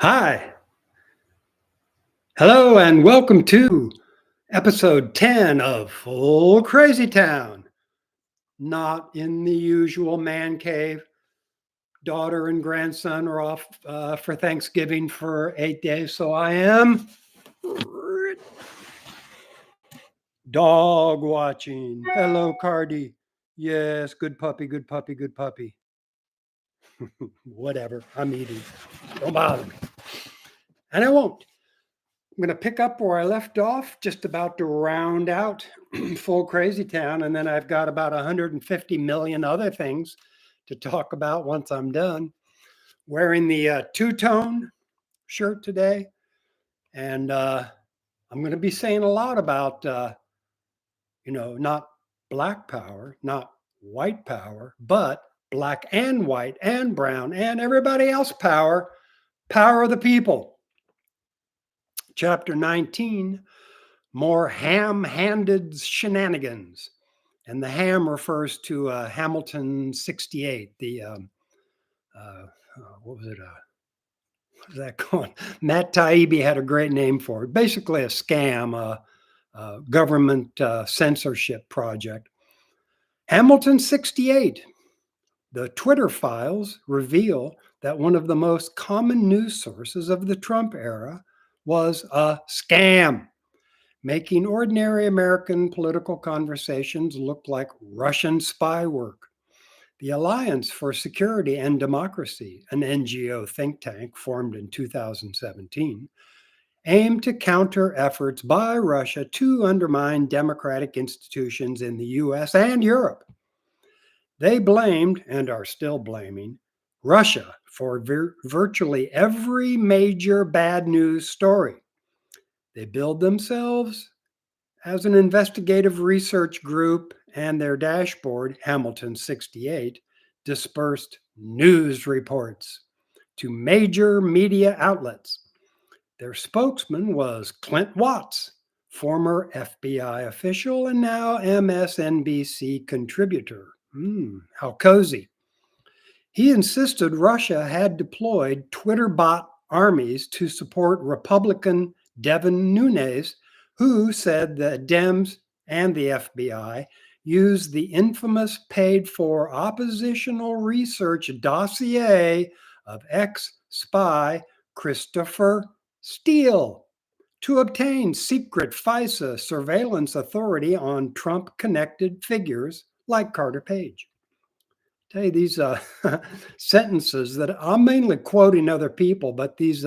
Hi, hello, and welcome to episode 10 of Full Crazy Town. Not in the usual man cave. Daughter and grandson are off for Thanksgiving for 8 days, so I am dog watching. Hello, Cardi. Yes, good puppy, good puppy, good puppy. Whatever, I'm eating. Don't bother me. And I won't. I'm going to pick up where I left off, just about to round out Full Crazy Town. And then I've got about 150 million other things to talk about once I'm done. Wearing the two tone shirt today. And I'm going to be saying a lot about, not black power, not white power, but black and white and brown and everybody else power, power of the people. Chapter 19. More ham-handed shenanigans. And the ham refers to Hamilton 68, what was it? What was that called? Matt Taibbi had a great name for it. Basically a scam, a government censorship project. Hamilton 68. The Twitter files reveal that one of the most common news sources of the Trump era was a scam, making ordinary American political conversations look like Russian spy work. The Alliance for Security and Democracy, an NGO think tank formed in 2017, aimed to counter efforts by Russia to undermine democratic institutions in the US and Europe. They blamed, and are still blaming, Russia for virtually every major bad news story. They billed themselves as an investigative research group, and their dashboard, Hamilton 68, dispersed news reports to major media outlets. Their spokesman was Clint Watts, former FBI official and now MSNBC contributor. How cozy. He insisted Russia had deployed Twitter bot armies to support Republican Devin Nunes, who said that Dems and the FBI used the infamous paid for oppositional research dossier of ex spy Christopher Steele to obtain secret FISA surveillance authority on Trump connected figures like Carter Page. Tell you these sentences that I'm mainly quoting other people, but these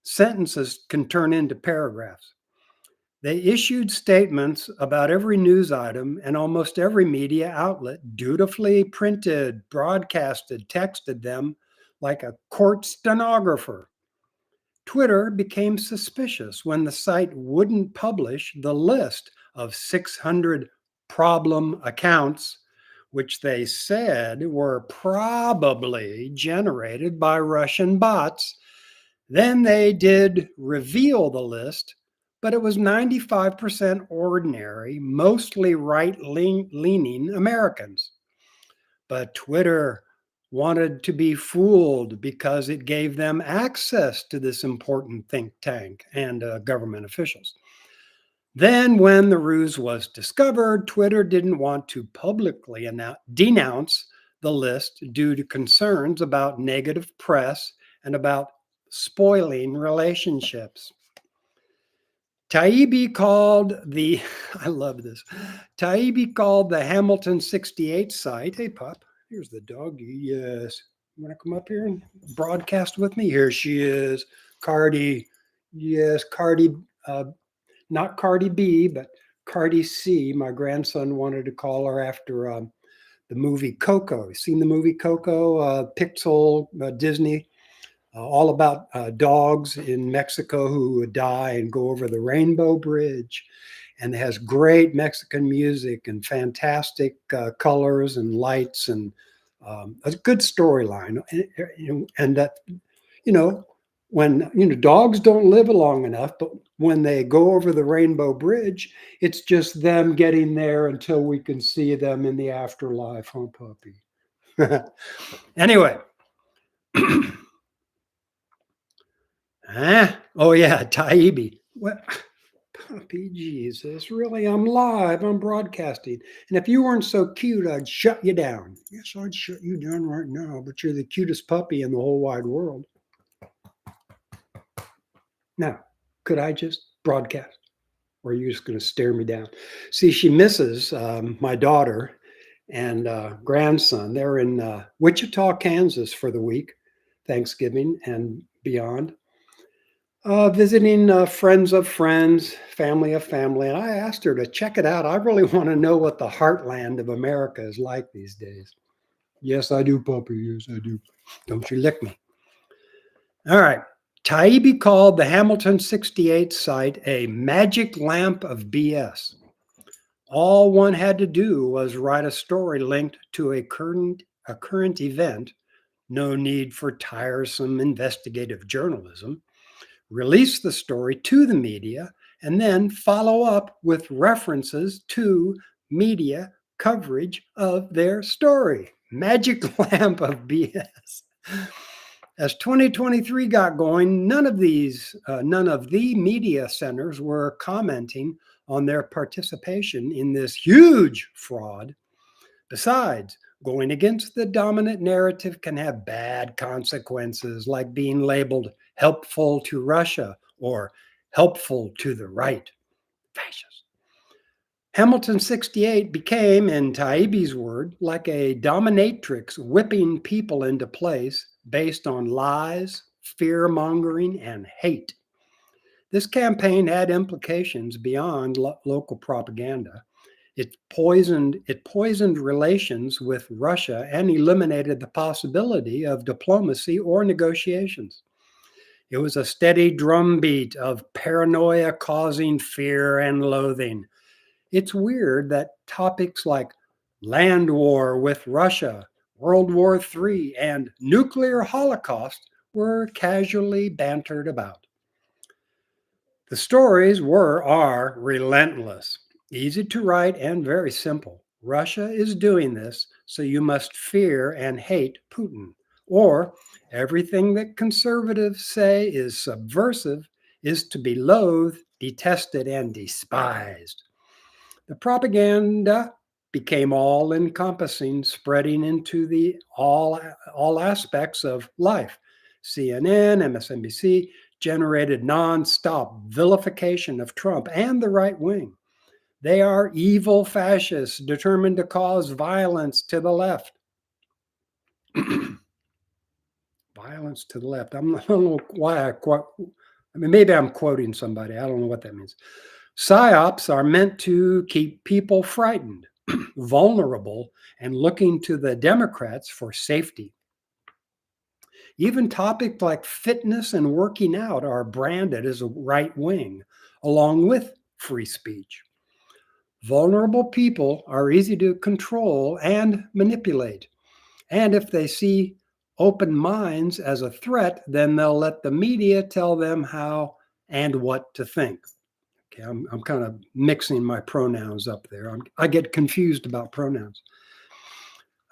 sentences can turn into paragraphs. They issued statements about every news item, and almost every media outlet dutifully printed, broadcasted, texted them like a court stenographer. Twitter became suspicious when the site wouldn't publish the list of 600 problem accounts, which they said were probably generated by Russian bots. Then they did reveal the list, but it was 95% ordinary, mostly right-leaning Americans. But Twitter wanted to be fooled because it gave them access to this important think tank and government officials. Then, when the ruse was discovered, Twitter didn't want to publicly denounce the list due to concerns about negative press and about spoiling relationships. Taibbi called the, I love this, Taibbi called the Hamilton 68 site, hey pup, here's the doggy, yes. You want to come up here and broadcast with me? Here she is, Cardi, yes, Cardi, not Cardi B, but Cardi C. My grandson wanted to call her after the movie Coco. You seen the movie Coco, Pixel, Disney? All about dogs in Mexico who die and go over the Rainbow Bridge. And it has great Mexican music and fantastic colors and lights and a good storyline. And that, you know, when, dogs don't live long enough, but when they go over the Rainbow Bridge, it's just them getting there until we can see them in the afterlife, huh, puppy? Anyway. Huh? Oh, yeah, Taibbi. What? Puppy Jesus, really? I'm live, I'm broadcasting. And if you weren't so cute, I'd shut you down. Yes, I'd shut you down right now, but you're the cutest puppy in the whole wide world. Now, could I just broadcast? Or are you just going to stare me down? See, she misses my daughter and grandson. They're in Wichita, Kansas for the week, Thanksgiving and beyond. Visiting friends of friends, family of family. And I asked her to check it out. I really want to know what the heartland of America is like these days. Yes, I do, puppy. Yes, I do. Don't you lick me. All right. Taibbi called the Hamilton 68 site a magic lamp of BS. All one had to do was write a story linked to a current event. No need for tiresome investigative journalism. Release the story to the media, and then follow up with references to media coverage of their story. Magic lamp of BS. As 2023 got going, none of the media centers were commenting on their participation in this huge fraud. Besides, going against the dominant narrative can have bad consequences, like being labeled helpful to Russia or helpful to the right. Fascist. Hamilton 68 became, in Taibbi's word, like a dominatrix whipping people into place based on lies, fear mongering, and hate. This campaign had implications beyond local propaganda. It poisoned relations with Russia and eliminated the possibility of diplomacy or negotiations. It was a steady drumbeat of paranoia causing fear and loathing. It's weird that topics like land war with Russia, World War III, and nuclear holocaust were casually bantered about. The stories are relentless, easy to write, and very simple. Russia is doing this, so you must fear and hate Putin. Or everything that conservatives say is subversive is to be loathed, detested, and despised. The propaganda became all encompassing, spreading into the all aspects of life. CNN, MSNBC generated nonstop vilification of Trump and the right wing. They are evil fascists determined to cause violence to the left. Violence to the left. I don't know why I quote. I mean, maybe I'm quoting somebody. I don't know what that means. PSYOPs are meant to keep people frightened, vulnerable, and looking to the Democrats for safety. Even topics like fitness and working out are branded as a right wing, along with free speech. Vulnerable people are easy to control and manipulate. And if they see open minds as a threat, then they'll let the media tell them how and what to think. Okay, I'm kind of mixing my pronouns up there. I get confused about pronouns.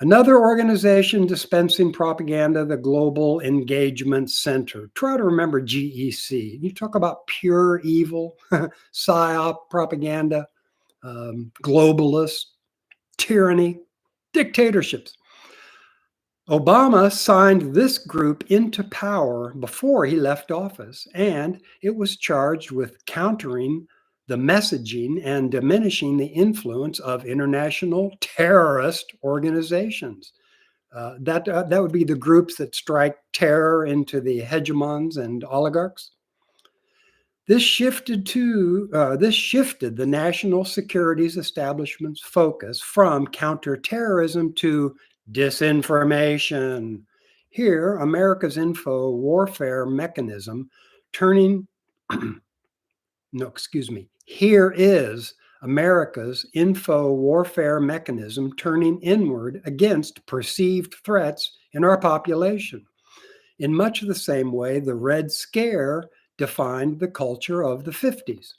Another organization dispensing propaganda, the Global Engagement Center. Try to remember GEC. You talk about pure evil, psyop propaganda, globalist, tyranny, dictatorships. Obama signed this group into power before he left office, and it was charged with countering the messaging and diminishing the influence of international terrorist organizations. That would be the groups that strike terror into the hegemons and oligarchs. This shifted the national securities establishment's focus from counterterrorism to disinformation. Here, America's info warfare mechanism turning, no, excuse me. Here is America's info warfare mechanism turning inward against perceived threats in our population. In much the same way, the Red Scare defined the culture of the 50s.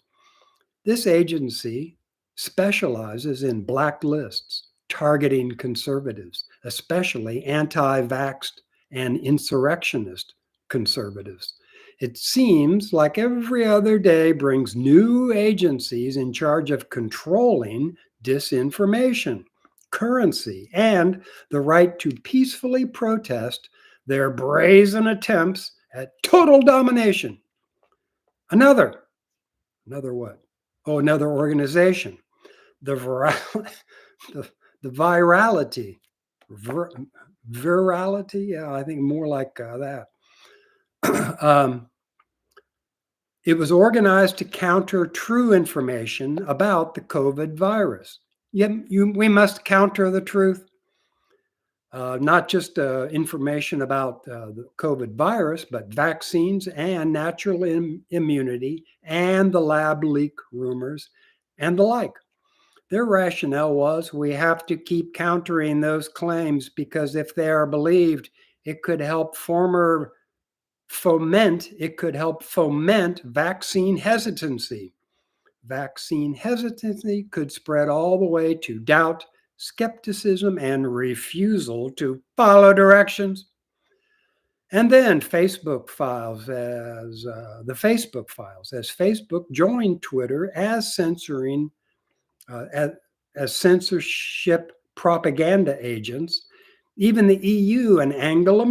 This agency specializes in blacklists, targeting conservatives, especially anti vaxxed and insurrectionist conservatives. It seems like every other day brings new agencies in charge of controlling disinformation, currency, and the right to peacefully protest their brazen attempts at total domination. Another, another what? Oh, another organization. The the, the virality, vir, virality. Yeah, I think more like that. It was organized to counter true information about the COVID virus. We must counter the truth, not just information about the COVID virus, but vaccines and natural immunity and the lab leak rumors and the like. Their rationale was we have to keep countering those claims because if they are believed, it could help foment vaccine hesitancy. Vaccine hesitancy could spread all the way to doubt, skepticism, and refusal to follow directions. And then Facebook files as Facebook joined Twitter as uh, as, as censorship propaganda agents. Even the EU and Angela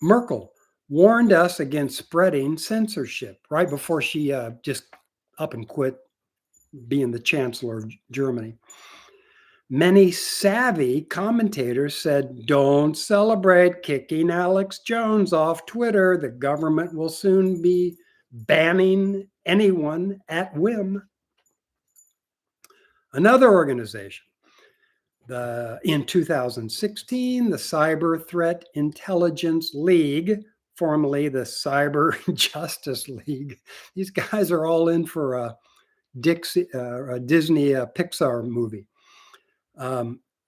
Merkel warned us against spreading censorship right before she just up and quit being the chancellor of Germany. Many savvy commentators said, don't celebrate kicking Alex Jones off Twitter. The government will soon be banning anyone at whim. Another organization, in 2016, the Cyber Threat Intelligence League, formerly the Cyber Justice League. These guys are all in for a Disney Pixar movie.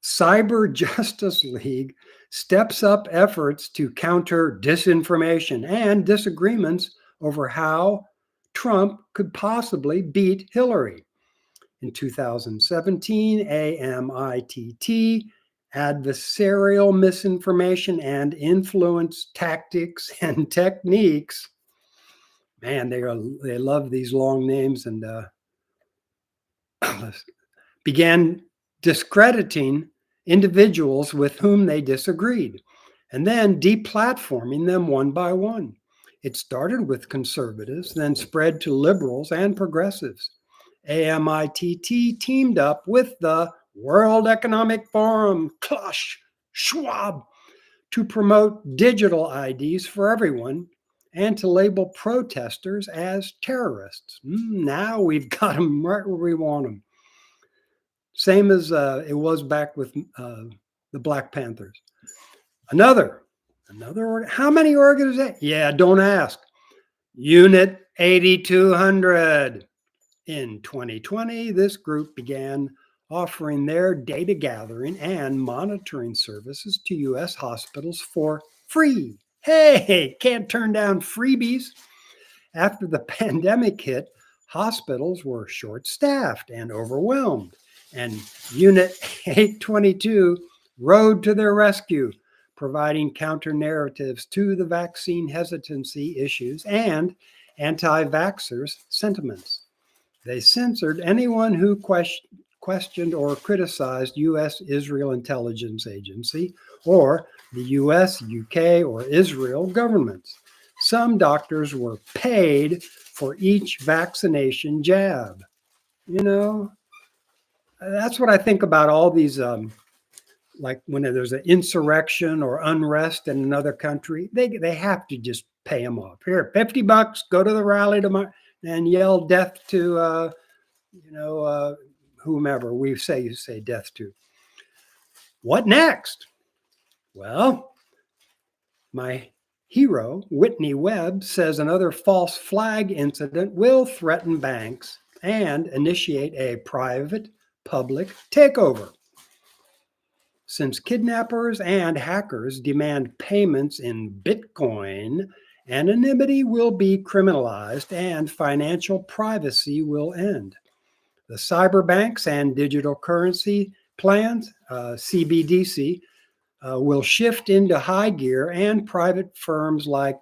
Cyber Justice League steps up efforts to counter disinformation and disagreements over how Trump could possibly beat Hillary. In 2017, AMITT, Adversarial Misinformation and Influence Tactics and Techniques. Man, they love these long names, and began discrediting individuals with whom they disagreed, and then deplatforming them one by one. It started with conservatives, then spread to liberals and progressives. AMITT teamed up with the World Economic Forum, Klaus Schwab, to promote digital IDs for everyone and to label protesters as terrorists. Now we've got them right where we want them. Same as it was back with the Black Panthers. Another, how many organizations? Yeah, don't ask. Unit 8200. In 2020, this group began offering their data gathering and monitoring services to U.S. hospitals for free. Hey, can't turn down freebies. After the pandemic hit, hospitals were short-staffed and overwhelmed, and Unit 822 rode to their rescue, providing counter narratives to the vaccine hesitancy issues and anti-vaxxers' sentiments. They censored anyone who questioned or criticized U.S. Israel Intelligence Agency or the U.S., UK, or Israel governments. Some doctors were paid for each vaccination jab. You know, that's what I think about all these, like when there's an insurrection or unrest in another country, they have to just pay them off. Here, $50, go to the rally tomorrow and yell death to, whomever you say death to. What next? Well, my hero, Whitney Webb, says another false flag incident will threaten banks and initiate a private-public takeover. Since kidnappers and hackers demand payments in Bitcoin, anonymity will be criminalized and financial privacy will end. The cyber banks and digital currency plans, CBDC, will shift into high gear, and private firms like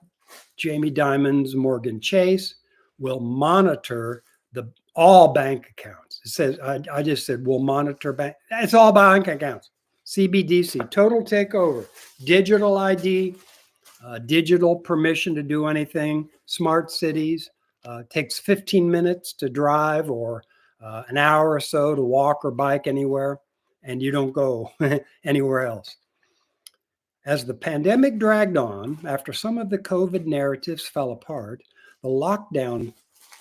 Jamie Dimon's Morgan Chase will monitor all bank accounts. It says, I just said, we'll monitor bank. It's all bank accounts. CBDC, total takeover, digital ID, digital permission to do anything, smart cities, takes 15 minutes to drive or an hour or so to walk or bike anywhere, and you don't go anywhere else. As the pandemic dragged on, after some of the COVID narratives fell apart, the lockdown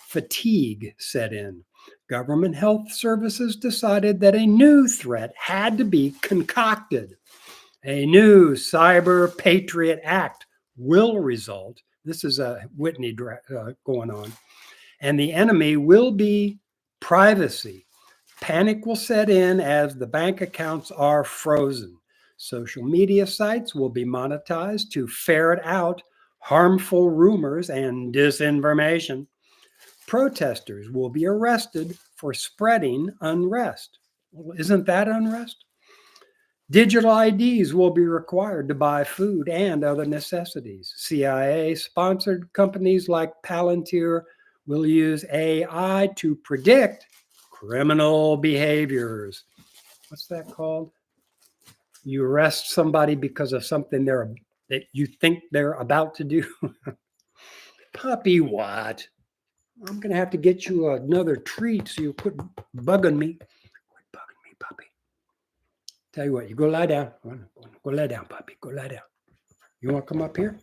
fatigue set in. Government health services decided that a new threat had to be concocted. A new Cyber Patriot Act will result. This is a Whitney going on. And the enemy will be privacy. Panic will set in as the bank accounts are frozen. Social media sites will be monetized to ferret out harmful rumors and disinformation. Protesters will be arrested for spreading unrest. Well, isn't that unrest? Digital IDs will be required to buy food and other necessities. CIA-sponsored companies like Palantir will use AI to predict criminal behaviors. What's that called? You arrest somebody because of something that you think they're about to do. Puppy, what? I'm going to have to get you another treat so you quit bugging me. Quit bugging me, puppy. Tell you what, you go lie down. Go lie down, puppy. Go lie down. You want to come up here?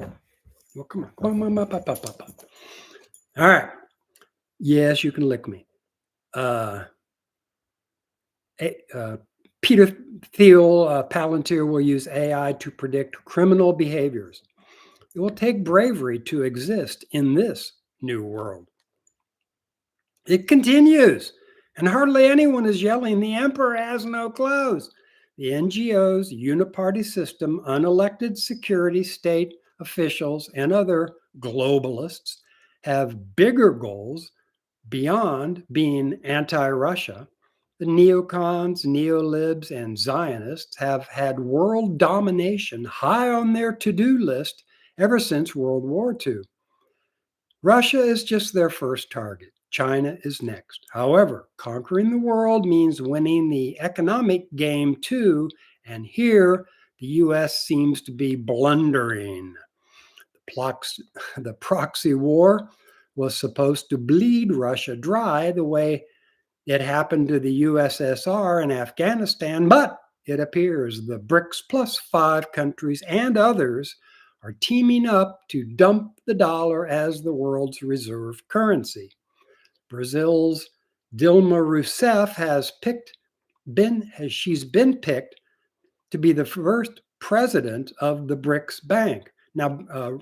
Well, come on. Come on, up. All right. Yes, you can lick me. Peter Thiel, Palantir will use AI to predict criminal behaviors. It will take bravery to exist in this new world. It continues, and hardly anyone is yelling, the emperor has no clothes. The NGOs, uniparty system, unelected security state officials, and other globalists have bigger goals beyond being anti-Russia. The neocons, neolibs, and Zionists have had world domination high on their to-do list ever since World War II. Russia is just their first target. China is next. However, conquering the world means winning the economic game too, and here the US seems to be blundering. The proxy war was supposed to bleed Russia dry the way it happened to the USSR and Afghanistan, but it appears the BRICS plus 5 countries and others are teaming up to dump the dollar as the world's reserve currency. Brazil's Dilma Rousseff has been picked to be the first president of the BRICS Bank. Now,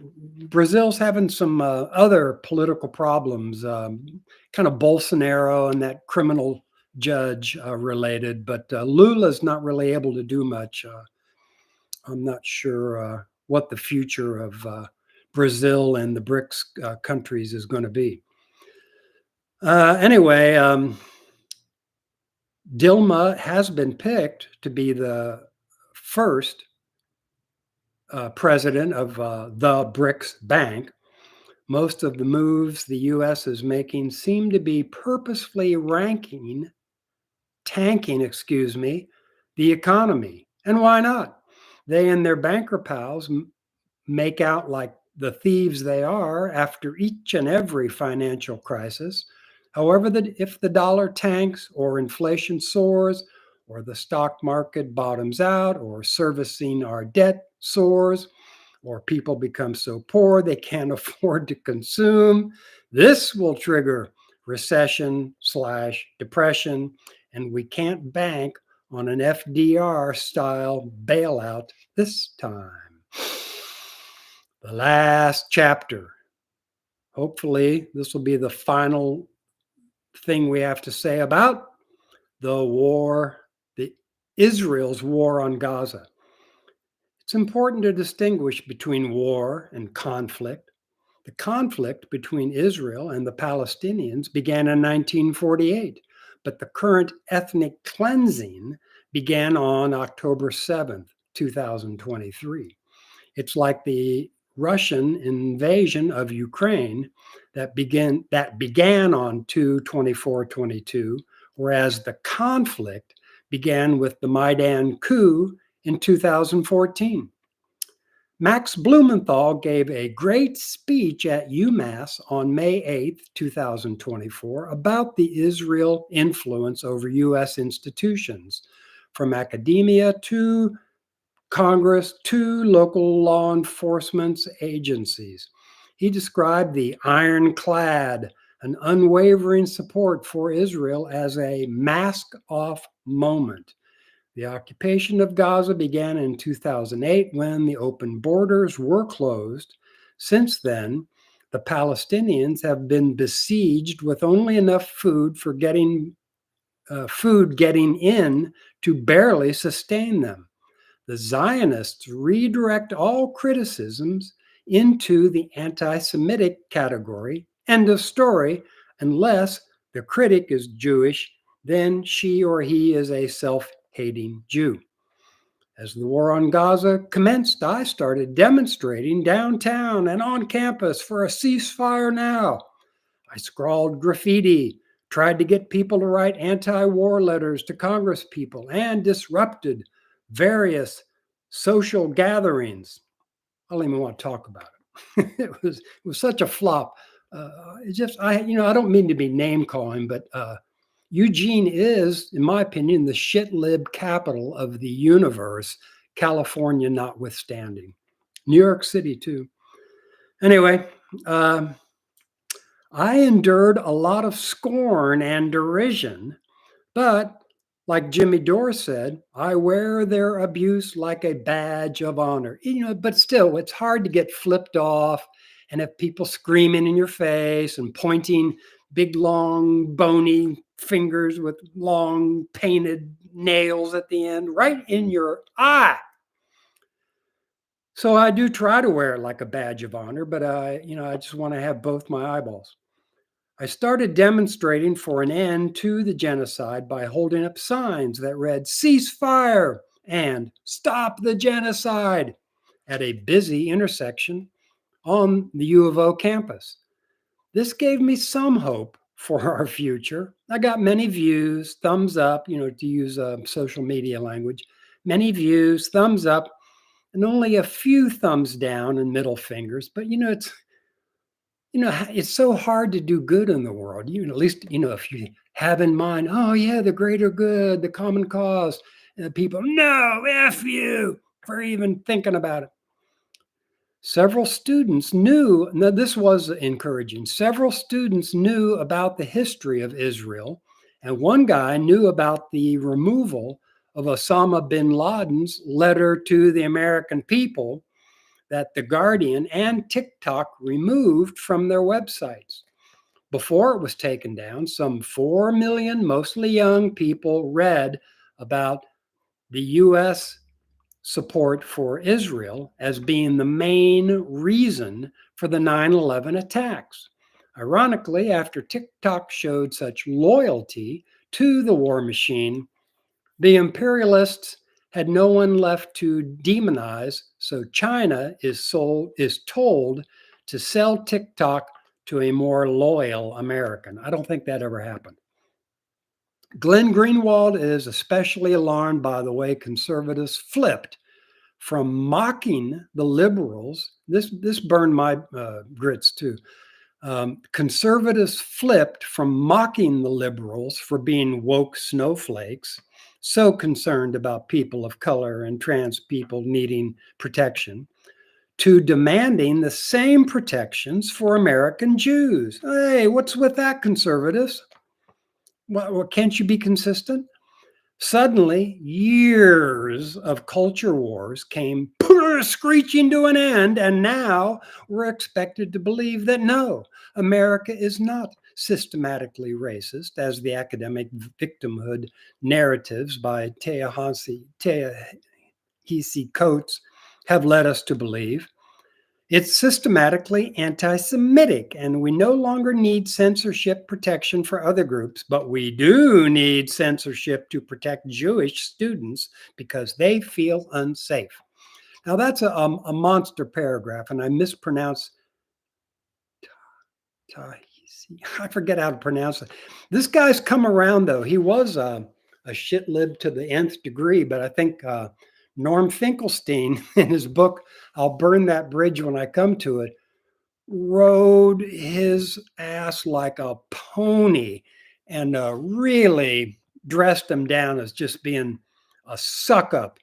Brazil's having some other political problems, kind of Bolsonaro and that criminal judge related, but Lula's not really able to do much. I'm not sure what the future of Brazil and the BRICS countries is going to be. Anyway, Dilma has been picked to be the first president of the BRICS Bank. Most of the moves the U.S. is making seem to be purposefully tanking, the economy. And why not? They and their banker pals make out like the thieves they are after each and every financial crisis. However, if the dollar tanks or inflation soars or the stock market bottoms out or servicing our debt soars or people become so poor they can't afford to consume, this will trigger recession/depression, and we can't bank on an FDR-style bailout this time. The last chapter. Hopefully, this will be the final thing we have to say about Israel's war on Gaza. It's important to distinguish between war and conflict. The conflict between Israel and the Palestinians began in 1948, but the current ethnic cleansing began on October 7th, 2023. It's like the Russian invasion of Ukraine that began on 2/24/22, whereas the conflict began with the Maidan coup in 2014. Max Blumenthal gave a great speech at UMass on May 8th, 2024, about the Israel influence over US institutions, from academia to Congress to local law enforcement agencies. He described the ironclad and unwavering support for Israel as a mask off moment. The occupation of Gaza began in 2008 when the open borders were closed. Since then, the Palestinians have been besieged with only enough food getting in to barely sustain them. The Zionists redirect all criticisms into the anti Semitic category. End of story. Unless the critic is Jewish, then she or he is a self hating Jew. As the war on Gaza commenced, I started demonstrating downtown and on campus for a ceasefire now. I scrawled graffiti, tried to get people to write anti war letters to Congress people, and disrupted various social gatherings. I don't even want to talk about it. It was such a flop. I don't mean to be name calling, but Eugene is, in my opinion, the shit lib capital of the universe, California notwithstanding. New York City, too. Anyway, I endured a lot of scorn and derision, but like Jimmy Dore said, I wear their abuse like a badge of honor. But still, it's hard to get flipped off and have people screaming in your face and pointing big, long, bony fingers with long painted nails at the end right in your eye. So I do try to wear it like a badge of honor, but I just want to have both my eyeballs. I started demonstrating for an end to the genocide by holding up signs that read "Ceasefire" and "Stop the Genocide" at a busy intersection on the U of O campus. This gave me some hope for our future. I got many views, thumbs up, to use social media language, many views, thumbs up, and only a few thumbs down and middle fingers. But it's so hard to do good in the world. At least, if you have in mind, oh yeah, the greater good, the common cause, and people, no, F you for even thinking about it. Several students knew, now this was encouraging, several students knew about the history of Israel, and one guy knew about the removal of Osama bin Laden's letter to the American people that The Guardian and TikTok removed from their websites. Before it was taken down, some 4 million, mostly young people, read about the U.S. support for Israel as being the main reason for the 9/11 attacks. Ironically, after TikTok showed such loyalty to the war machine, the imperialists had no one left to demonize, so China is told to sell TikTok to a more loyal American. I don't think that ever happened. Glenn Greenwald is especially alarmed by the way conservatives flipped from mocking the liberals. This burned my grits too. Conservatives flipped from mocking the liberals for being woke snowflakes, so concerned about people of color and trans people needing protection, to demanding the same protections for American Jews. Hey, what's with that, conservatives? Well, can't you be consistent? Suddenly, years of culture wars came screeching to an end, and now we're expected to believe that no, America is not systematically racist, as the academic victimhood narratives by Ta-Nehisi Coates have led us to believe. It's systematically anti-Semitic, and we no longer need censorship protection for other groups, but we do need censorship to protect Jewish students because they feel unsafe. Now that's a monster paragraph, and I mispronounced I forget how to pronounce it. This guy's come around though. He was a shit lib to the nth degree, but I think Norm Finkelstein in his book "I'll Burn That Bridge When I Come to It" rode his ass like a pony and really dressed him down as just being a suck up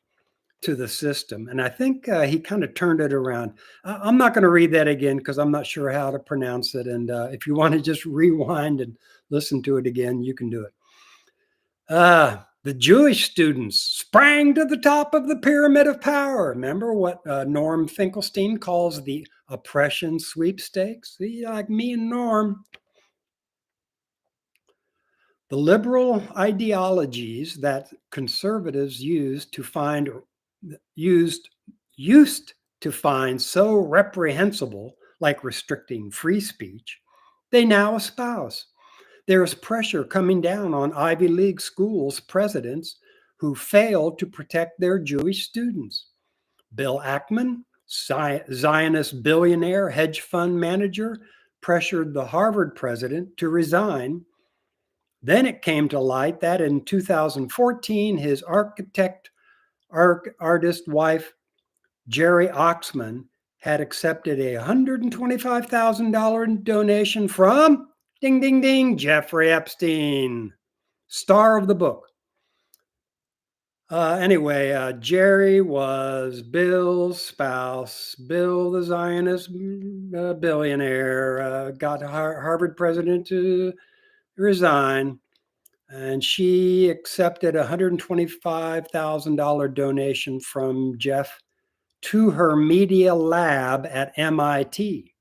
to the system. And I think he kind of turned it around. I'm not going to read that again because I'm not sure how to pronounce it. And if you want to just rewind and listen to it again, you can do it. The Jewish students sprang to the top of the pyramid of power. Remember what Norm Finkelstein calls the oppression sweepstakes? See, like me and Norm. The liberal ideologies that conservatives used to find so reprehensible, like restricting free speech, they now espouse. There is pressure coming down on Ivy League schools' presidents who fail to protect their Jewish students. Bill Ackman, Zionist billionaire hedge fund manager, pressured the Harvard president to resign. Then it came to light that in 2014, his artist wife, Jerry Oxman, had accepted a $125,000 donation from, ding, ding, ding, Jeffrey Epstein, star of the book. Anyway, Jerry was Bill's spouse. Bill, the Zionist billionaire, got Harvard president to resign, and she accepted a $125,000 donation from Jeff to her media lab at MIT.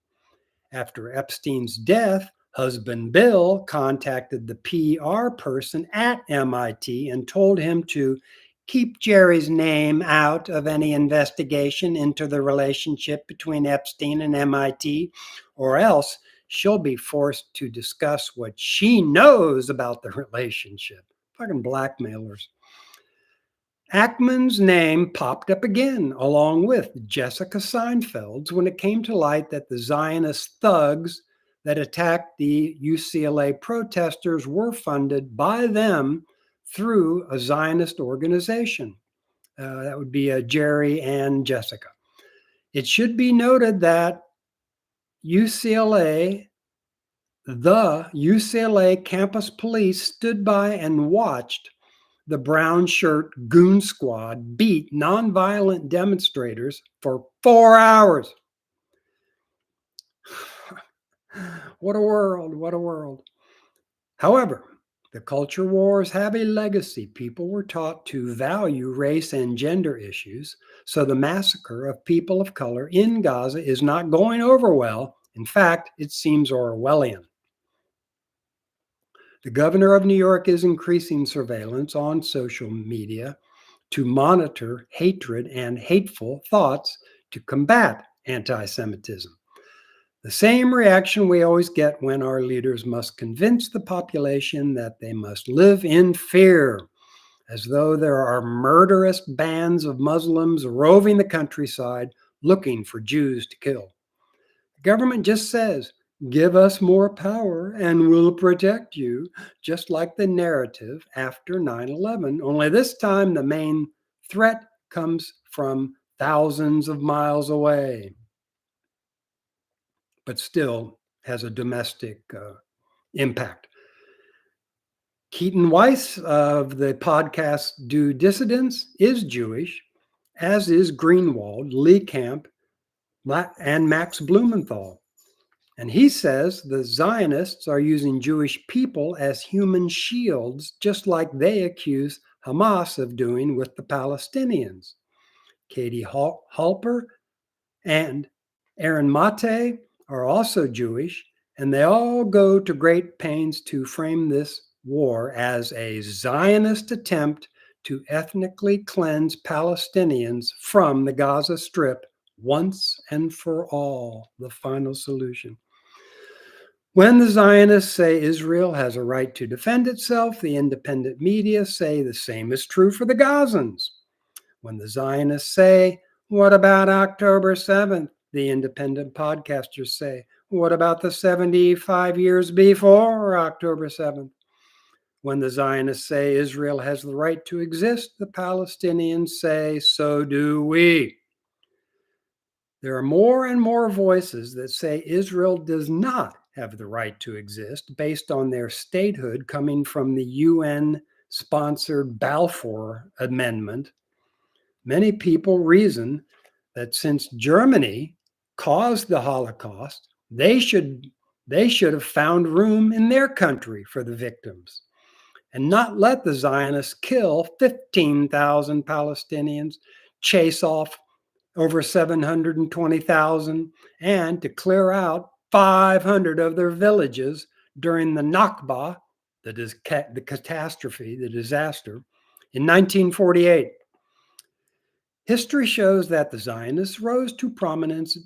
After Epstein's death, husband Bill contacted the PR person at MIT and told him to keep Jerry's name out of any investigation into the relationship between Epstein and MIT, or else she'll be forced to discuss what she knows about the relationship. Fucking blackmailers. Ackman's name popped up again, along with Jessica Seinfeld's, when it came to light that the Zionist thugs that attacked the UCLA protesters were funded by them through a Zionist organization. That would be Jerry and Jessica. It should be noted that the UCLA campus police stood by and watched the brown shirt goon squad beat nonviolent demonstrators for 4 hours. What a world, what a world. However, the culture wars have a legacy. People were taught to value race and gender issues, so the massacre of people of color in Gaza is not going over well. In fact, it seems Orwellian. The governor of New York is increasing surveillance on social media to monitor hatred and hateful thoughts to combat anti-Semitism. The same reaction we always get when our leaders must convince the population that they must live in fear, as though there are murderous bands of Muslims roving the countryside looking for Jews to kill. The government just says, "Give us more power and we'll protect you," just like the narrative after 9/11. Only this time the main threat comes from thousands of miles away, but still has a domestic impact. Keaton Weiss of the podcast Do Dissidents is Jewish, as is Greenwald, Lee Camp, and Max Blumenthal. And he says the Zionists are using Jewish people as human shields, just like they accuse Hamas of doing with the Palestinians. Katie Halper and Aaron Mate are also Jewish, and they all go to great pains to frame this war as a Zionist attempt to ethnically cleanse Palestinians from the Gaza Strip once and for all, the final solution. When the Zionists say Israel has a right to defend itself, the independent media say the same is true for the Gazans. When the Zionists say What about October 7th? The independent podcasters say. What about the 75 years before October 7th? When the Zionists say Israel has the right to exist, the Palestinians say, so do we. There are more and more voices that say Israel does not have the right to exist based on their statehood coming from the UN sponsored Balfour Amendment. Many people reason that since Germany caused the Holocaust, they should have found room in their country for the victims and not let the Zionists kill 15,000 Palestinians, chase off over 720,000, and to clear out 500 of their villages during the Nakba, the catastrophe, the disaster, in 1948. History shows that the Zionists rose to prominence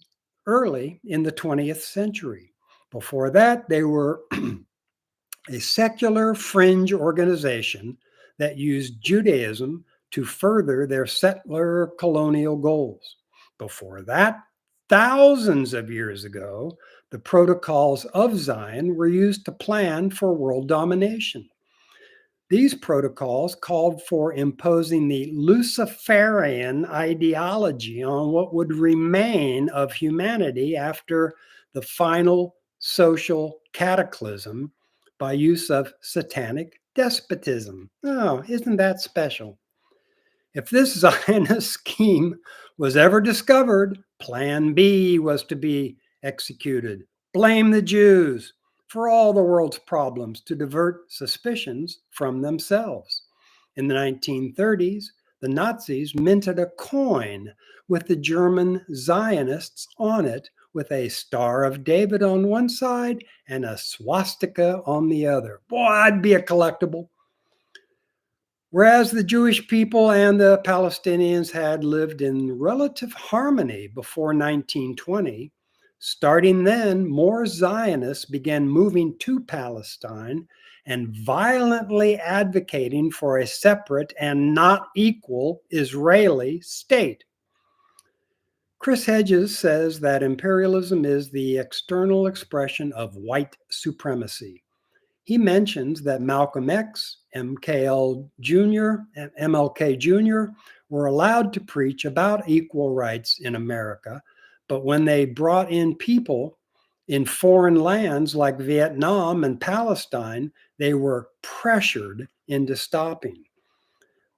early in the 20th century. Before that, they were a secular fringe organization that used Judaism to further their settler colonial goals. Before that, thousands of years ago, the protocols of Zion were used to plan for world domination. These protocols called for imposing the Luciferian ideology on what would remain of humanity after the final social cataclysm by use of satanic despotism. Oh, isn't that special? If this Zionist scheme was ever discovered, Plan B was to be executed. Blame the Jews for all the world's problems to divert suspicions from themselves. In the 1930s, the Nazis minted a coin with the German Zionists on it, with a Star of David on one side and a swastika on the other. Boy, I'd be a collectible. Whereas the Jewish people and the Palestinians had lived in relative harmony before 1920, starting then, more Zionists began moving to Palestine and violently advocating for a separate and not equal Israeli state. Chris Hedges says that imperialism is the external expression of white supremacy. He mentions that Malcolm X, MKL Jr., and MLK Jr. were allowed to preach about equal rights in America, but when they brought in people in foreign lands like Vietnam and Palestine, they were pressured into stopping.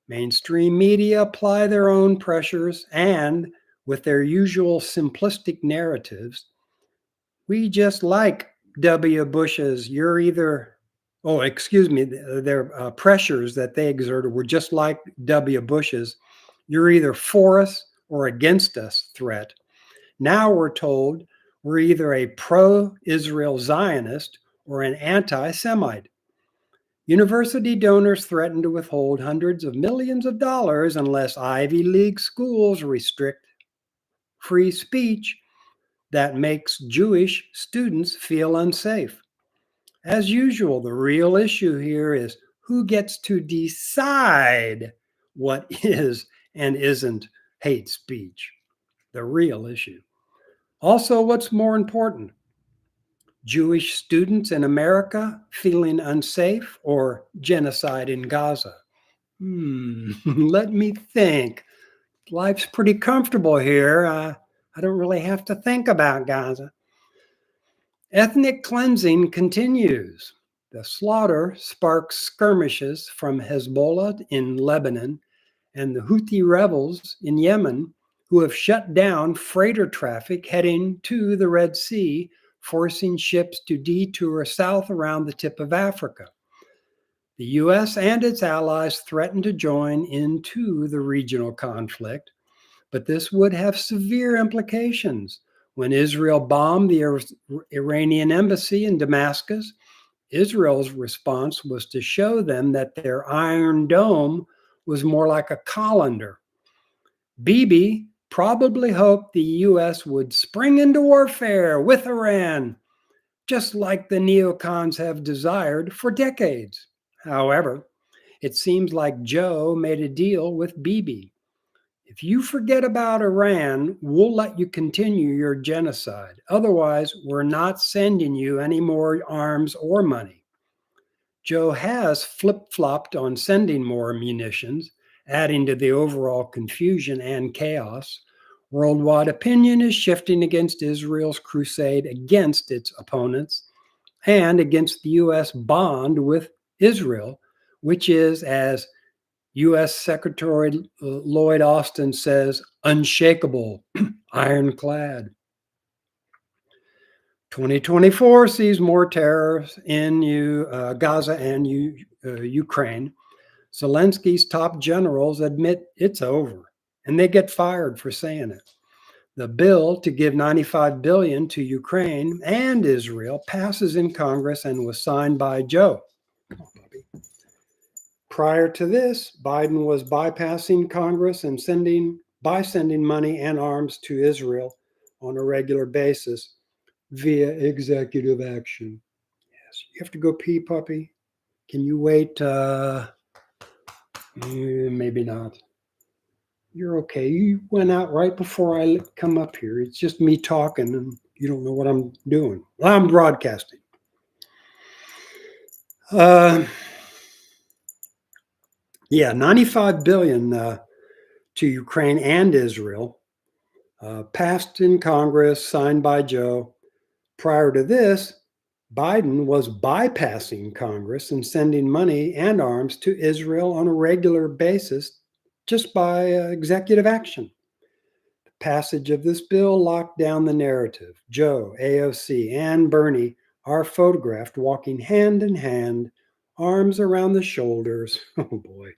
Mainstream media apply their own pressures, and with their usual simplistic narratives, we just like W. Bush's, you're either, oh, excuse me, their pressures that they exerted were just like W. Bush's, you're either for us or against us threat. Now we're told we're either a pro Israel Zionist or an anti Semite. University donors threaten to withhold hundreds of millions of dollars unless Ivy League schools restrict free speech that makes Jewish students feel unsafe. As usual, the real issue here is who gets to decide what is and isn't hate speech. The real issue. Also, what's more important? Jewish students in America feeling unsafe or genocide in Gaza? Let me think. Life's pretty comfortable here. I don't really have to think about Gaza. Ethnic cleansing continues. The slaughter sparks skirmishes from Hezbollah in Lebanon and the Houthi rebels in Yemen, who have shut down freighter traffic heading to the Red Sea, forcing ships to detour south around the tip of Africa. The US and its allies threaten to join into the regional conflict, but this would have severe implications. When Israel bombed the Iranian embassy in Damascus, Israel's response was to show them that their Iron Dome was more like a colander. Bibi probably hoped the US would spring into warfare with Iran, just like the neocons have desired for decades. However, it seems like Joe made a deal with Bibi. If you forget about Iran, we'll let you continue your genocide. Otherwise, we're not sending you any more arms or money. Joe has flip-flopped on sending more munitions, adding to the overall confusion and chaos. Worldwide opinion is shifting against Israel's crusade against its opponents and against the U.S. bond with Israel, which is, as U.S. Secretary Lloyd Austin says, unshakable, ironclad. 2024 sees more terrors in Gaza and Ukraine. Zelensky's top generals admit it's over, and they get fired for saying it. The bill to give $95 billion to Ukraine and Israel passes in Congress and was signed by Joe. Come on, Bobby. Prior to this, Biden was bypassing Congress and sending money and arms to Israel on a regular basis via executive action. Yes, you have to go pee, puppy. Can you wait? Maybe not. You're okay. You went out right before I come up here. It's just me talking, and you don't know what I'm doing. Well, I'm broadcasting. Yeah, $95 billion to Ukraine and Israel, passed in Congress, signed by Joe. Prior to this, Biden was bypassing Congress and sending money and arms to Israel on a regular basis just by executive action. The passage of this bill locked down the narrative. Joe, AOC, and Bernie are photographed walking hand in hand, arms around the shoulders. Oh boy.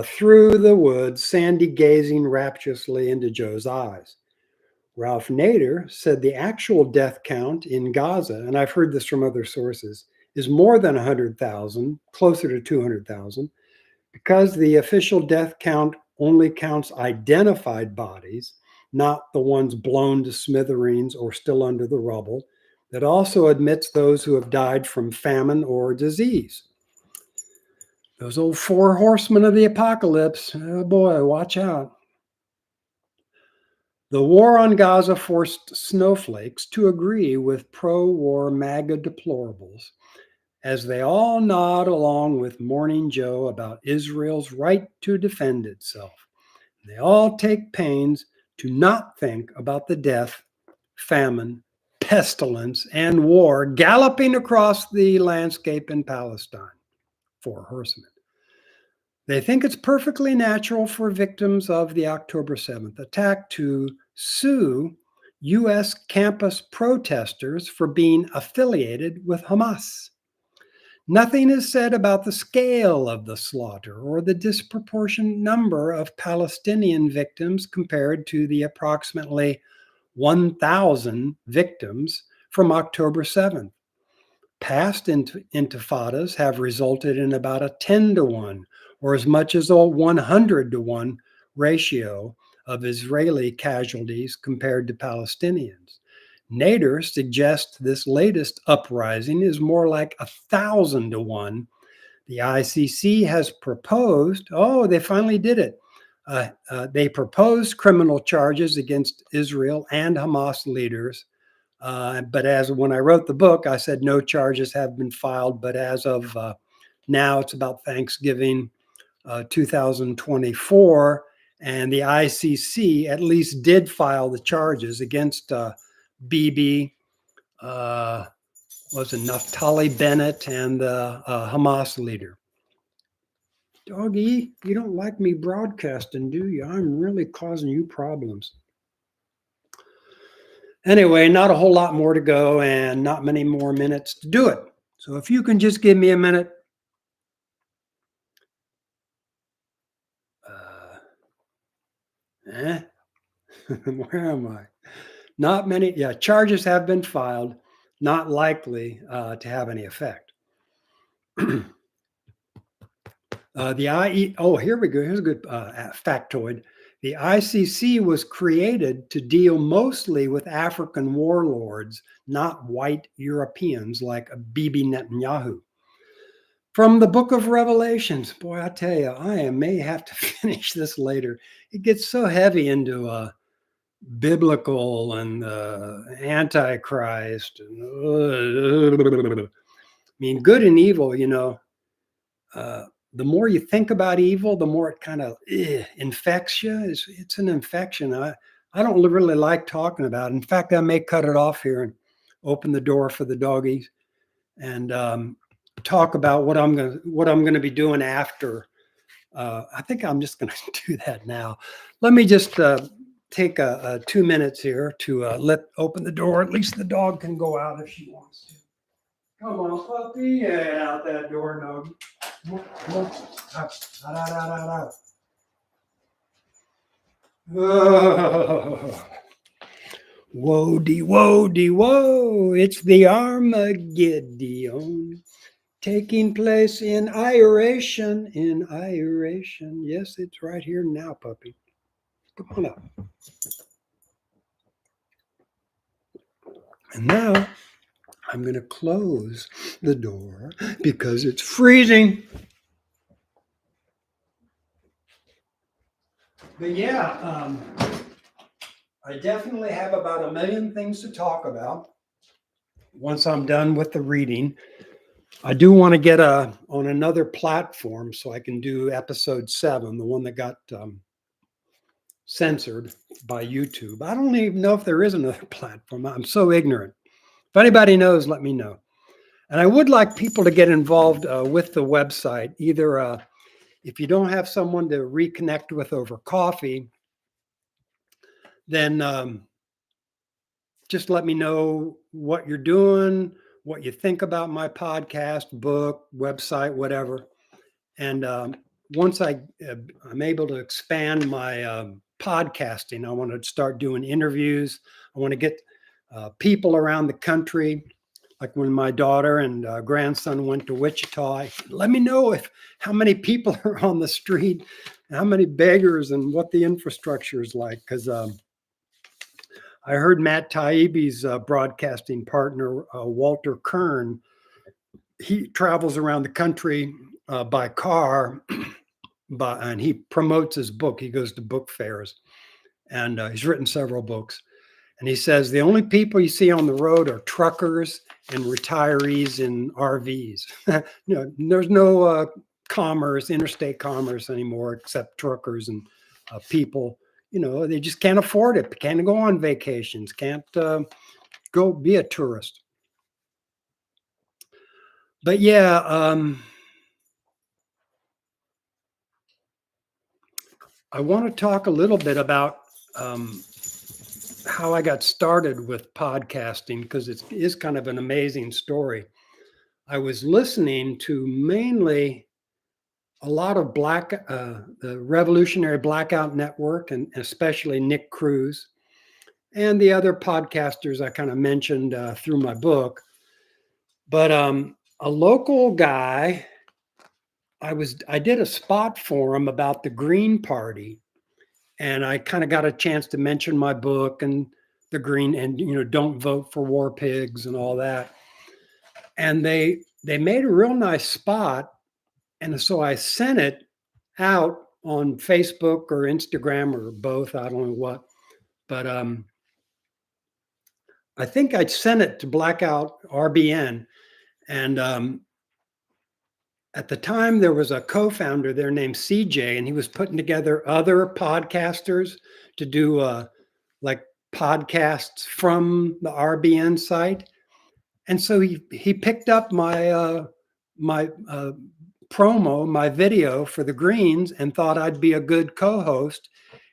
Through the woods, Sandy gazing rapturously into Joe's eyes. Ralph Nader said the actual death count in Gaza, and I've heard this from other sources, is more than 100,000, closer to 200,000, because the official death count only counts identified bodies, not the ones blown to smithereens or still under the rubble. That also admits those who have died from famine or disease. Those old four horsemen of the apocalypse, oh boy, watch out. The war on Gaza forced snowflakes to agree with pro-war MAGA deplorables as they all nod along with Morning Joe about Israel's right to defend itself. They all take pains to not think about the death, famine, pestilence, and war galloping across the landscape in Palestine. Four horsemen. They think it's perfectly natural for victims of the October 7th attack to sue U.S. campus protesters for being affiliated with Hamas. Nothing is said about the scale of the slaughter or the disproportionate number of Palestinian victims compared to the approximately 1,000 victims from October 7th. Past intifadas have resulted in about a 10-to-1 or as much as a 100-to-1 ratio of Israeli casualties compared to Palestinians. Nader suggests this latest uprising is more like 1,000-to-1. The ICC has proposed, they finally did it. They proposed criminal charges against Israel and Hamas leaders. But as when I wrote the book, I said no charges have been filed. But as of now, it's about Thanksgiving 2024, and the ICC at least did file the charges against Bibi, was it Naftali Bennett, and the Hamas leader. Doggy, you don't like me broadcasting, do you? I'm really causing you problems. Anyway, not a whole lot more to go and not many more minutes to do it. So if you can just give me a minute. Where am I? Not many. Yeah, charges have been filed, not likely to have any effect. Here we go. Here's a good factoid. The ICC was created to deal mostly with African warlords, not white Europeans like Bibi Netanyahu. From the book of Revelations. Boy, I tell you, may have to finish this later. It gets so heavy into biblical and Antichrist. I mean, good and evil, the more you think about evil, the more it kind of infects you. It's an infection. I don't really like talking about it. In fact, I may cut it off here and open the door for the doggies and talk about what I'm gonna be doing after. I think I'm just gonna do that now. Let me just take 2 minutes here to open the door. At least the dog can go out if she wants to. Come on, puppy. Yeah, out that door, dog. Come on. Out, out, out, out, out. Oh. Whoa, whoa, whoa. It's the Armageddon taking place in aeration. Yes, it's right here now, puppy. Come on up. And now I'm going to close the door because it's freezing. But yeah, I definitely have about a million things to talk about once I'm done with the reading. I do want to get on another platform so I can do episode 7, the one that got censored by YouTube. I don't even know if there is another platform. I'm so ignorant. If anybody knows, let me know. And I would like people to get involved with the website. Either if you don't have someone to reconnect with over coffee, then just let me know what you're doing, what you think about my podcast, book, website, whatever. And once I'm able to expand my podcasting, I want to start doing interviews. I want to get people around the country. Like when my daughter and grandson went to Wichita, let me know how many people are on the street, how many beggars, and what the infrastructure is like. Because I heard Matt Taibbi's broadcasting partner, Walter Kern, he travels around the country by car, and he promotes his book. He goes to book fairs, and he's written several books. And he says the only people you see on the road are truckers and retirees in RVs. There's no interstate commerce anymore, except truckers and people. They just can't afford it. Can't go on vacations. Can't go be a tourist. But yeah, I want to talk a little bit about how I got started with podcasting, because it is kind of an amazing story. I was listening to mainly a lot of the Revolutionary Blackout Network, and especially Nick Cruz, and the other podcasters I kind of mentioned through my book. But a local guy, I did a spot for him about the Green Party, and I kind of got a chance to mention my book and the Green, and don't vote for war pigs and all that. And they made a real nice spot, and so I sent it out on Facebook or Instagram or both. I don't know what, but I think I'd sent it to Blackout RBN, and at the time there was a co-founder there named CJ, and he was putting together other podcasters to do like podcasts from the RBN site. And so he picked up my promo, my video for the Greens, and thought I'd be a good co-host,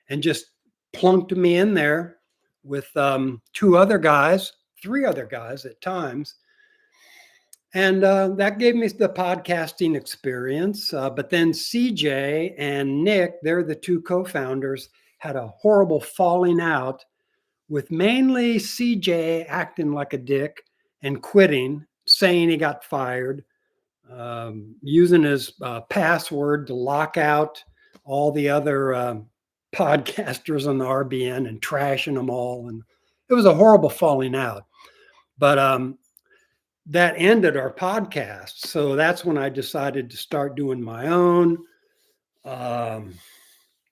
and just plunked me in there with 3 other guys at times. And that gave me the podcasting experience. But then CJ and Nick, they're the 2 co-founders, had a horrible falling out, with mainly CJ acting like a dick and quitting, saying he got fired, using his password to lock out all the other podcasters on the RBN and trashing them all. And it was a horrible falling out. But that ended our podcast. So that's when I decided to start doing my own. Um,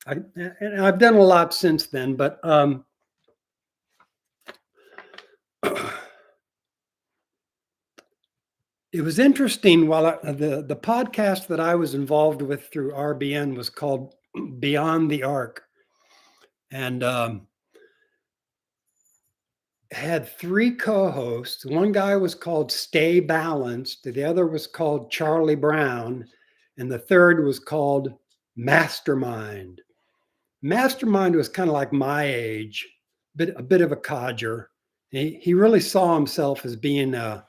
and I've done a lot since then, but it was interesting. The podcast that I was involved with through RBN was called Beyond the Arc, and had three co-hosts. One guy was called Stay Balanced, the other was called Charlie Brown, and the third was called Mastermind. Mastermind was kind of like my age, a bit of a codger. He really saw himself as being a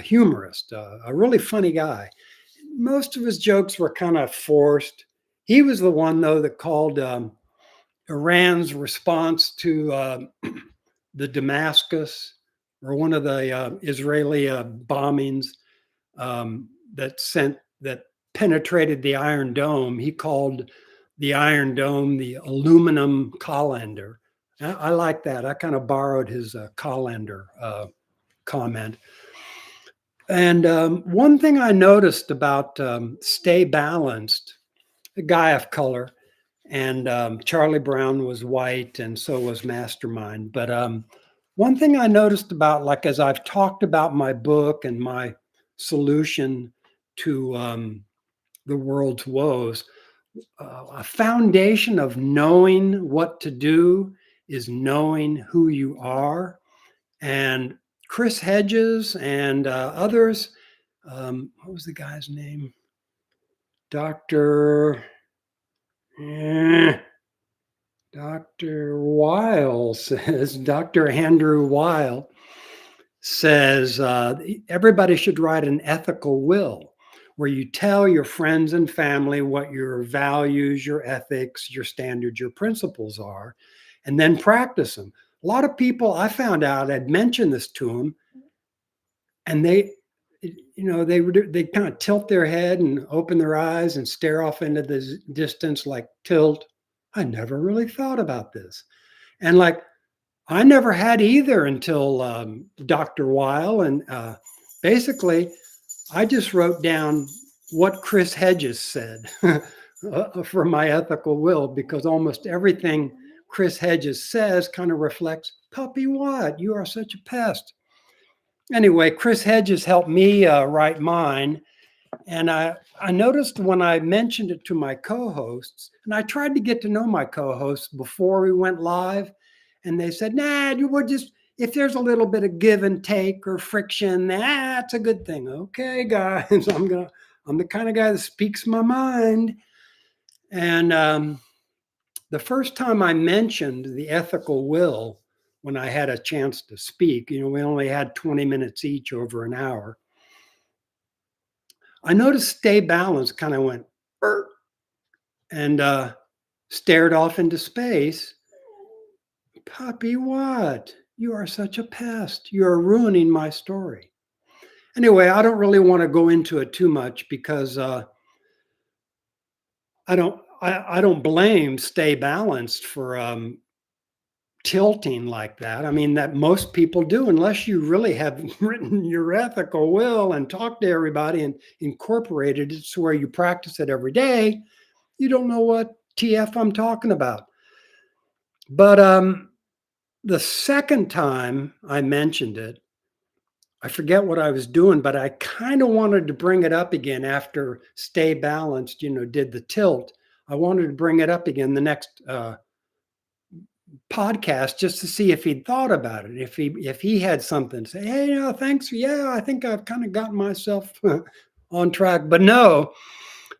humorist, a really funny guy. Most of his jokes were kind of forced. He was the one, though, that called Iran's response to the Damascus, or one of the Israeli bombings that penetrated the Iron Dome. He called the Iron Dome the aluminum colander. I like that. I kind of borrowed his colander comment. And one thing I noticed about Stay Balanced, a guy of color, and Charlie Brown was white, and so was Mastermind. But one thing I noticed about, like, as I've talked about my book and my solution to the world's woes, a foundation of knowing what to do is knowing who you are. And Chris Hedges and others, what was the guy's name? Dr. Dr. Weil says, Dr. Andrew Weil says, everybody should write an ethical will where you tell your friends and family what your values, your ethics, your standards, your principles are, and then practice them. A lot of people, I found out, I'd mentioned this to them, and they kind of tilt their head and open their eyes and stare off into the distance, like, tilt. I never really thought about this. And like, I never had either until Dr. Weil. And basically, I just wrote down what Chris Hedges said for my ethical will, because almost everything Chris Hedges says kind of reflects, puppy, what? You are such a pest. Anyway, Chris Hedges helped me write mine. And I noticed when I mentioned it to my co-hosts, and I tried to get to know my co-hosts before we went live, and they said, nah, we'll just, if there's a little bit of give and take or friction, that's a good thing. Okay, guys, I'm the kind of guy that speaks my mind. And the first time I mentioned the ethical will, when I had a chance to speak, we only had 20 minutes each over an hour, I noticed Stay Balanced kind of went, "Er," and stared off into space. Puppy, what? You are such a pest. You are ruining my story. Anyway, I don't really want to go into it too much, because I don't blame Stay Balanced for tilting like that. I mean, that most people do, unless you really have written your ethical will and talked to everybody and incorporated it to where you practice it every day. You don't know what TF I'm talking about. But the second time I mentioned it, I forget what I was doing, but I kind of wanted to bring it up again after Stay Balanced, did the tilt. I wanted to bring it up again the next podcast, just to see if he'd thought about it, if he had something to say. Hey, thanks. Yeah, I think I've kind of gotten myself on track. But no,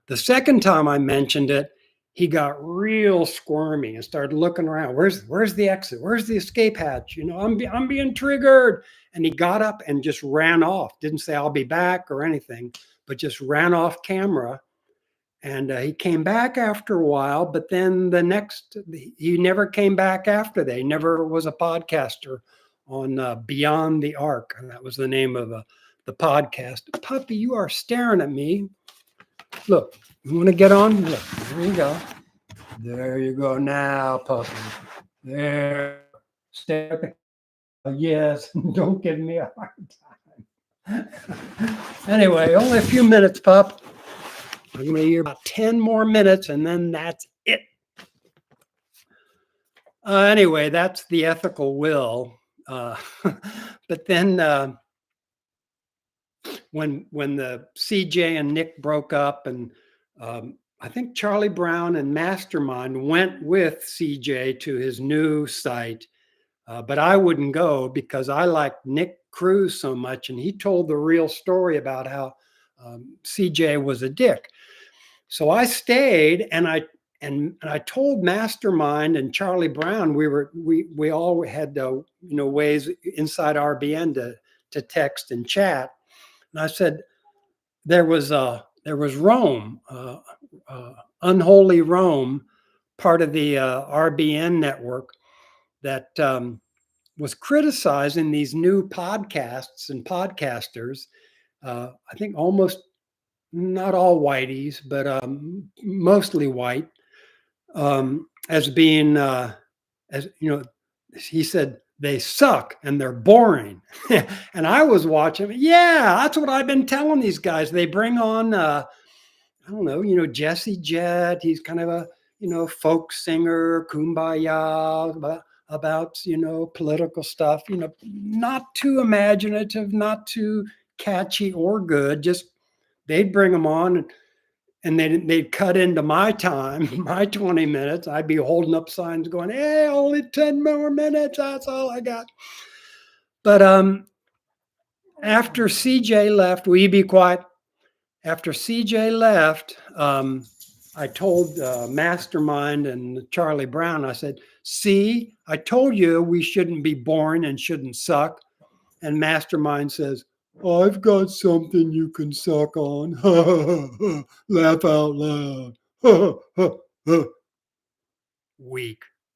the second time I mentioned it, he got real squirmy and started looking around. Where's the exit? Where's the escape hatch? I'm being triggered. And he got up and just ran off. Didn't say I'll be back or anything, but just ran off camera. And he came back after a while, but then he never came back after that. He never was a podcaster on Beyond the Arc. And that was the name of the podcast. Puppy, you are staring at me. Look, you want to get on? Look, there you go. There you go now, puppy. There. Stare at the. Yes, don't give me a hard time. Anyway, only a few minutes, pup. I'm going to hear about 10 more minutes and then that's it. Anyway, that's the ethical will. But then when the CJ and Nick broke up, and I think Charlie Brown and Mastermind went with CJ to his new site, but I wouldn't go because I liked Nick Cruz so much, and he told the real story about how CJ was a dick. So I stayed, and I told Mastermind and Charlie Brown we all had ways inside RBN to text and chat, and I said there was Rome, Unholy Rome, part of the RBN network that was criticizing these new podcasts and podcasters. I think almost not all whiteys, but mostly white, as being, as you know, he said they suck and they're boring. And I was watching. Yeah, that's what I've been telling these guys. They bring on, I don't know, Jesse Jett. He's kind of a folk singer, kumbaya about political stuff. Not too imaginative, not too catchy or good. Just they'd bring them on and they'd cut into my time, my 20 minutes. I'd be holding up signs going, hey, only 10 more minutes. That's all I got. But after CJ left, will you be quiet? After CJ left, I told Mastermind and Charlie Brown, I said, see, I told you we shouldn't be boring and shouldn't suck. And Mastermind says, I've got something you can suck on. Laugh out loud.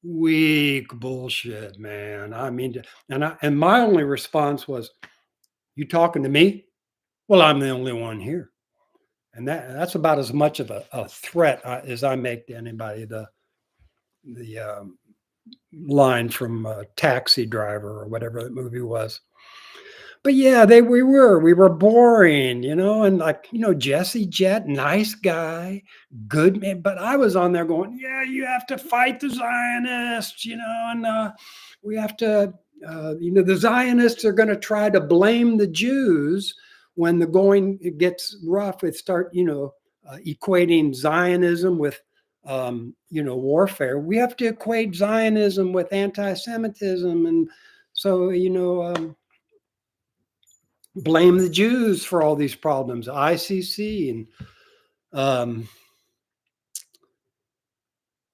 Weak bullshit, man. I mean, and my only response was, you talking to me? Well, I'm the only one here. And that's about as much of a threat as I make to anybody. The line from Taxi Driver or whatever that movie was. But yeah, we were boring, and Jesse Jett, nice guy, good man. But I was on there going, yeah, you have to fight the Zionists, and we have to, the Zionists are going to try to blame the Jews when the going gets rough. They start, equating Zionism with, warfare. We have to equate Zionism with anti-Semitism, and so blame the Jews for all these problems, ICC, and I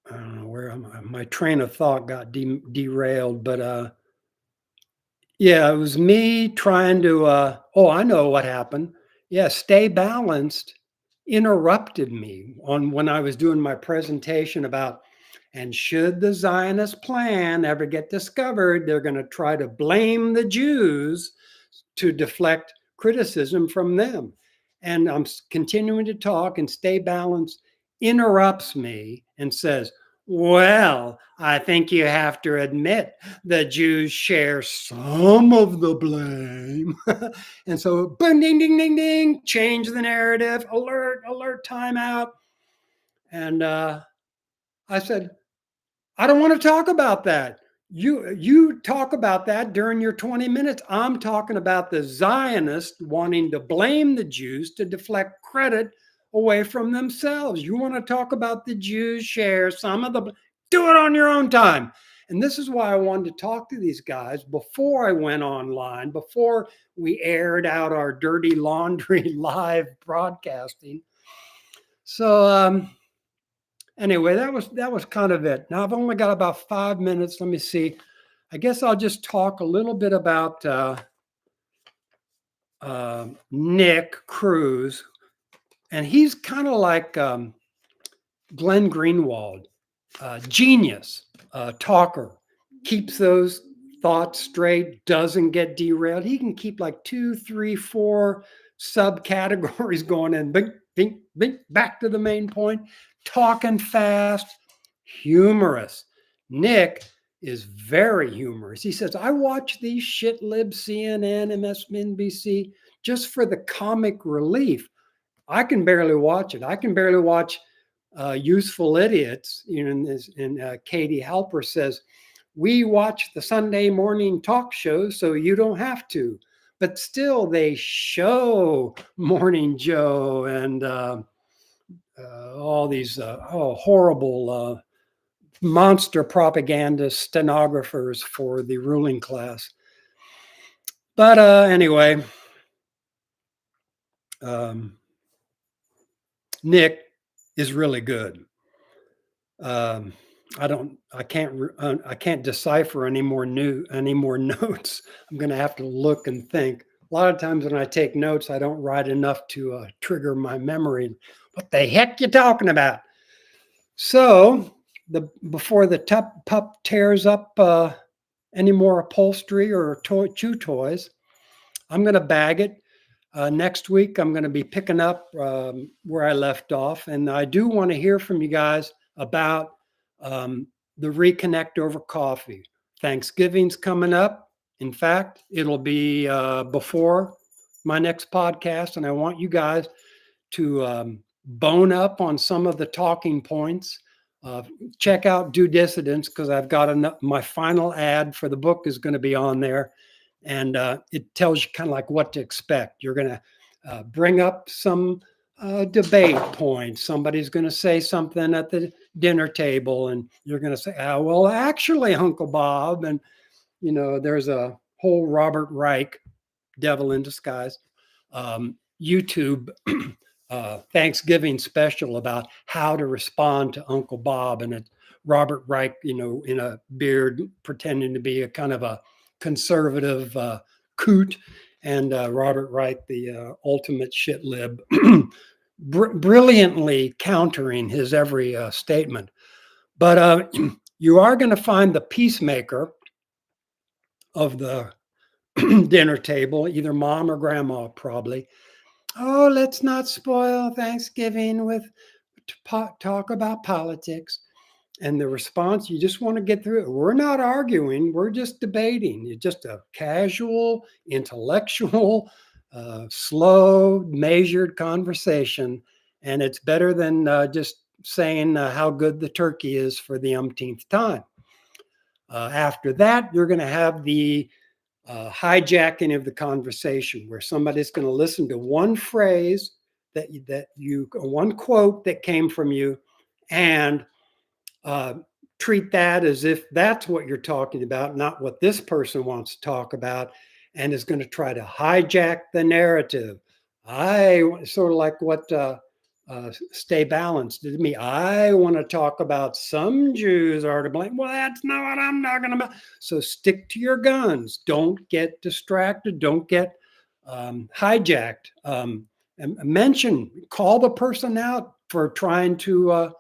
don't know where my train of thought got derailed, but yeah, it was me trying to, I know what happened. Yeah, Stay Balanced interrupted me when I was doing my presentation about, and should the Zionist plan ever get discovered, they're going to try to blame the Jews to deflect criticism from them. And I'm continuing to talk, and Stay Balanced interrupts me and says, well, I think you have to admit the Jews share some of the blame. And so, boom, ding, ding, ding, ding, change the narrative, alert, timeout. And I said, I don't want to talk about that. You talk about that during your 20 minutes. I'm talking about the Zionists wanting to blame the Jews to deflect credit away from themselves. You want to talk about the Jews share some of the, do it on your own time. And this is why I wanted to talk to these guys before I went online, before we aired out our dirty laundry live broadcasting. So anyway, that was kind of it. Now I've only got about 5 minutes. Let me see. I guess I'll just talk a little bit about Nick Cruz, and he's kind of like Glenn Greenwald, genius, talker, keeps those thoughts straight, doesn't get derailed. He can keep like 2, 3, 4 subcategories going in. Bing, bing, bing, back to the main point. Talking fast, humorous. Nick is very humorous. He says, I watch these shit libs, CNN, MSNBC, just for the comic relief. I can barely watch it. I can barely watch Useful Idiots. And Katie Halper says, we watch the Sunday morning talk shows so you don't have to. But still, they show Morning Joe and all these horrible monster propaganda stenographers for the ruling class. But anyway, Nick is really good. I can't decipher any more notes. I'm going to have to look and think. A lot of times when I take notes, I don't write enough to trigger my memory. What the heck you talking about? So before the pup tears up any more upholstery or chew toys, I'm going to bag it. Next week, I'm going to be picking up where I left off. And I do want to hear from you guys about the Reconnect over coffee. Thanksgiving's coming up. In fact, it'll be before my next podcast. And I want you guys to bone up on some of the talking points. Check out Due Dissidence because I've got my final ad for the book is going to be on there. And it tells you kind of like what to expect. You're going to bring up some debate points. Somebody's going to say something at the dinner table, and you're going to say, well, actually, Uncle Bob. And, there's a whole Robert Reich, devil in disguise, YouTube Thanksgiving special about how to respond to Uncle Bob. And it's Robert Reich, in a beard, pretending to be a kind of a conservative coot, and Robert Reich, the ultimate shit lib, brilliantly countering his every statement. But you are going to find the peacemaker of the dinner table, either mom or grandma, probably. Oh, let's not spoil Thanksgiving with talk about politics. And the response, you just want to get through it. We're not arguing. We're just debating. It's just a casual, intellectual, slow, measured conversation. And it's better than just saying how good the turkey is for the umpteenth time. After that, you're going to have the hijacking of the conversation where somebody's going to listen to one phrase one quote that came from you, and treat that as if that's what you're talking about, not what this person wants to talk about, and is going to try to hijack the narrative. I sort of like what Stay Balanced did to me. I want to talk about some Jews are to blame. Well, that's not what I'm talking about. So stick to your guns. Don't get distracted. Don't get hijacked. And call the person out for trying to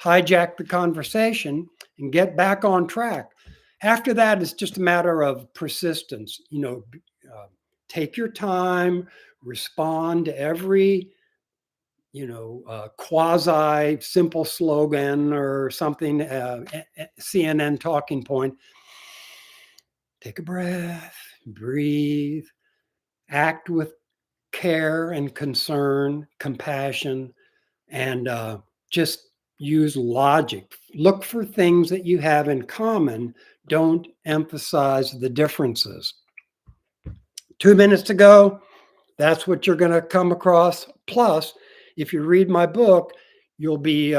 hijack the conversation and get back on track. After that, it's just a matter of persistence. Take your time, respond to every quasi simple slogan or something, CNN talking point. Take a breath, breathe, act with care and concern, compassion, and just use logic. Look for things that you have in common. Don't emphasize the differences. 2 minutes to go. That's what you're going to come across. Plus, if you read my book, you'll be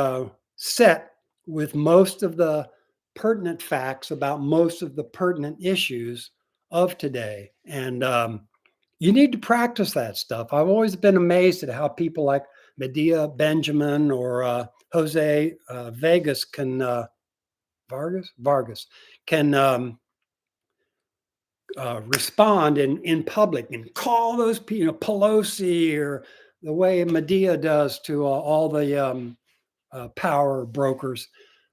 set with most of the pertinent facts about most of the pertinent issues of today. And you need to practice that stuff. I've always been amazed at how people like Medea Benjamin or Jose Vargas can respond in public and call those people, Pelosi, or the way Medea does to all the power brokers.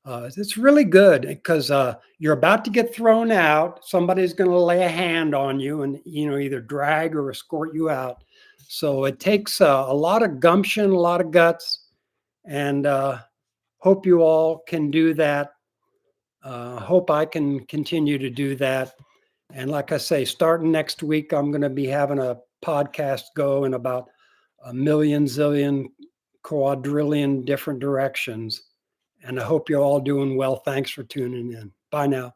It's really good because you're about to get thrown out. Somebody's going to lay a hand on you and either drag or escort you out. So it takes a lot of gumption, a lot of guts, and hope you all can do that Hope I can continue to do that. And like I say, starting next week, I'm going to be having a podcast go in about a million, zillion, quadrillion different directions. And I hope you're all doing well. Thanks for tuning in. Bye now.